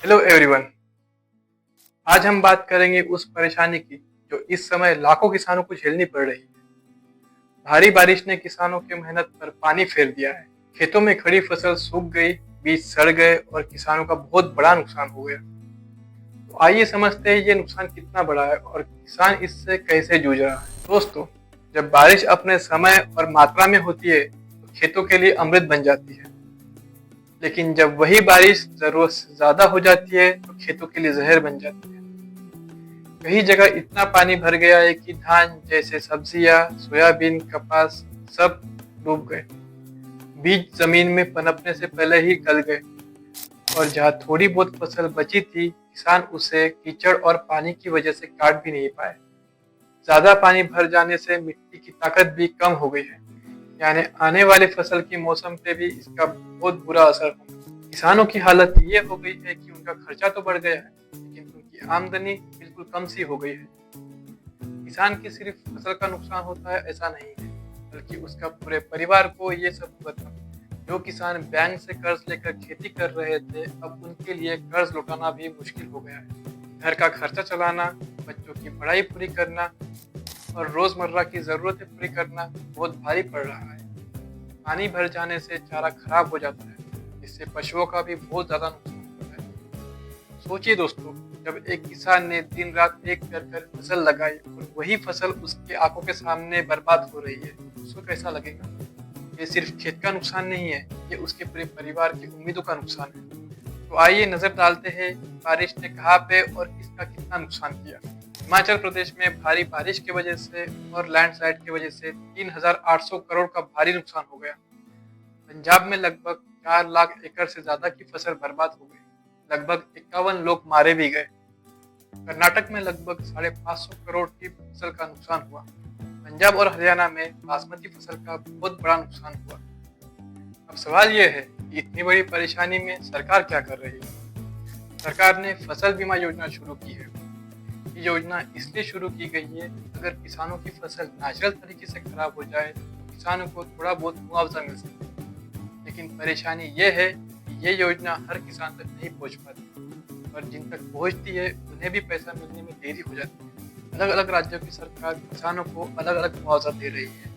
Hello everyone. आज हम बात करेंगे उस परेशानी की जो इस समय लाखों किसानों को झेलनी पड़ रही है। भारी बारिश ने किसानों की मेहनत पर पानी फेर दिया है। खेतों में खड़ी फसल सूख गई, बीज सड़ गए और किसानों का बहुत बड़ा नुकसान हो गया। तो आइए समझते हैं ये नुकसान कितना बड़ा है और किसान इससे कैसे जूझ रहा है। दोस्तों, जब बारिश अपने समय और मात्रा में होती है तो खेतों के लिए अमृत बन जाती है, लेकिन जब वही बारिश जरूरत से ज्यादा हो जाती है तो खेतों के लिए जहर बन जाती है। कई जगह इतना पानी भर गया है कि धान जैसे सब्जियां, सोयाबीन, कपास सब डूब गए। बीज जमीन में पनपने से पहले ही गल गए और जहाँ थोड़ी बहुत फसल बची थी, किसान उसे कीचड़ और पानी की वजह से काट भी नहीं पाए। ज्यादा पानी भर जाने से मिट्टी की ताकत भी कम हो गई है, यानी आने वाले फसल की मौसम पे भी इसका बहुत बुरा असर होगा। किसानों की हालत ये हो गई है कि उनका खर्चा तो बढ़ गया है, लेकिन उनकी आमदनी बिल्कुल कम सी हो गई है। किसान की सिर्फ फसल का नुकसान होता है ऐसा नहीं है, बल्कि उसका पूरे परिवार को ये सब भुगतना। जो किसान बैंक से कर्ज लेकर खेती कर रहे थे, अब उनके लिए कर्ज लौटाना भी मुश्किल हो गया है। घर का खर्चा चलाना, बच्चों की पढ़ाई पूरी करना और रोजमर्रा की जरूरतें पूरी करना बहुत भारी पड़ रहा है। पानी भर जाने से चारा खराब हो जाता है, जिससे पशुओं का भी बहुत ज्यादा नुकसान होता है। सोचिए दोस्तों, जब एक किसान ने दिन रात एक कर कर फसल लगाई और वही फसल उसके आंखों के सामने बर्बाद हो रही है, उसको कैसा लगेगा। ये सिर्फ खेत का नुकसान नहीं है, ये उसके पूरे परिवार की उम्मीदों का नुकसान है। तो आइए नजर डालते हैं बारिश ने कहाँ पे और किसका कितना नुकसान किया। हिमाचल प्रदेश में भारी बारिश की वजह से और लैंडस्लाइड की वजह से 3,800 करोड़ का भारी नुकसान हो गया। पंजाब में लगभग 4 लाख एकड़ से ज्यादा की फसल बर्बाद हो गई। लगभग 51 लोग मारे भी गए। कर्नाटक में लगभग 550 करोड़ की फसल का नुकसान हुआ। पंजाब और हरियाणा में बासमती फसल का बहुत बड़ा नुकसान हुआ। अब सवाल यह है कि इतनी बड़ी परेशानी में सरकार क्या कर रही है। सरकार ने फसल बीमा योजना शुरू की है। ये योजना इसलिए शुरू की गई है, अगर किसानों की फसल नेचुरल तरीके से खराब हो जाए तो किसानों को थोड़ा बहुत मुआवजा मिल सके। लेकिन परेशानी ये है कि ये योजना हर किसान तक नहीं पहुंच पाती और जिन तक पहुंचती है उन्हें भी पैसा मिलने में देरी हो जाती है। अलग अलग राज्यों की सरकार किसानों को अलग अलग मुआवजा दे रही है।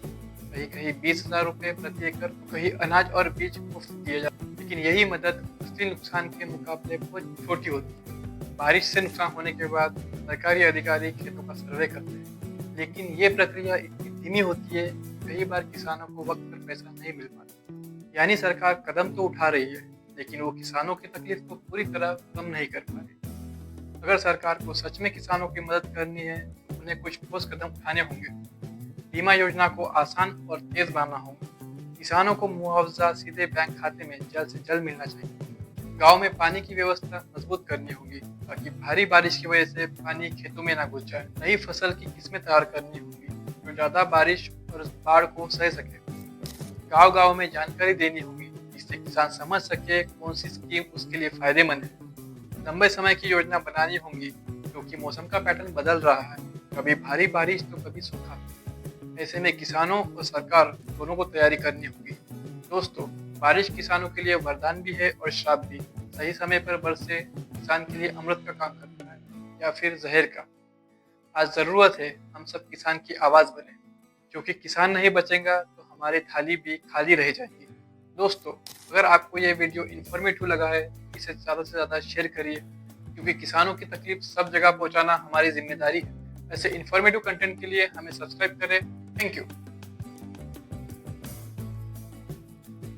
कहीं कहीं 20,000 रुपये प्रति एकड़, कहीं अनाज और बीज मुफ्त दिए जाते हैं। लेकिन यही मदद असली नुकसान के मुकाबले बहुत छोटी होती है। बारिश से नुकसान होने के बाद सरकारी अधिकारी खेतों का सर्वे करते हैं, लेकिन ये प्रक्रिया इतनी धीमी होती है, कई बार किसानों को वक्त पर पैसा नहीं मिल पाता। यानी सरकार कदम तो उठा रही है, लेकिन वो किसानों की तकलीफ को पूरी तरह कम नहीं कर पा रही। अगर सरकार को सच में किसानों की मदद करनी है तो उन्हें कुछ ठोस कदम उठाने होंगे। बीमा योजना को आसान और तेज बनाना होगा। किसानों को मुआवजा सीधे बैंक खाते में जल्द से जल्द मिलना चाहिए। गांव में पानी की व्यवस्था मजबूत करनी होगी ताकि भारी बारिश की वजह से पानी खेतों में ना घुस जाए। नई फसल की किस्में तैयार करनी होगी जो ज्यादा बारिश और बाढ़ को सह सके। गांव गांव में जानकारी देनी होगी जिससे किसान समझ सके कौन सी स्कीम उसके लिए फायदेमंद है। लंबे समय की योजना बनानी होगी क्योंकि मौसम का पैटर्न बदल रहा है, कभी भारी बारिश तो कभी सूखा। ऐसे में किसानों और सरकार दोनों को तैयारी करनी होगी। दोस्तों, बारिश किसानों के लिए वरदान भी है और श्राप भी। सही समय पर बरसे किसान के लिए अमृत का काम करता है या फिर जहर का। आज जरूरत है हम सब किसान की आवाज बने, क्योंकि किसान नहीं बचेगा तो हमारी थाली भी खाली रह जाएगी। दोस्तों, अगर आपको ये वीडियो इन्फॉर्मेटिव लगा है, इसे ज़्यादा से ज़्यादा शेयर करिए, क्योंकि किसानों की तकलीफ सब जगह पहुंचाना हमारी जिम्मेदारी है। ऐसे इन्फॉर्मेटिव कंटेंट के लिए हमें सब्सक्राइब करें। Thank you.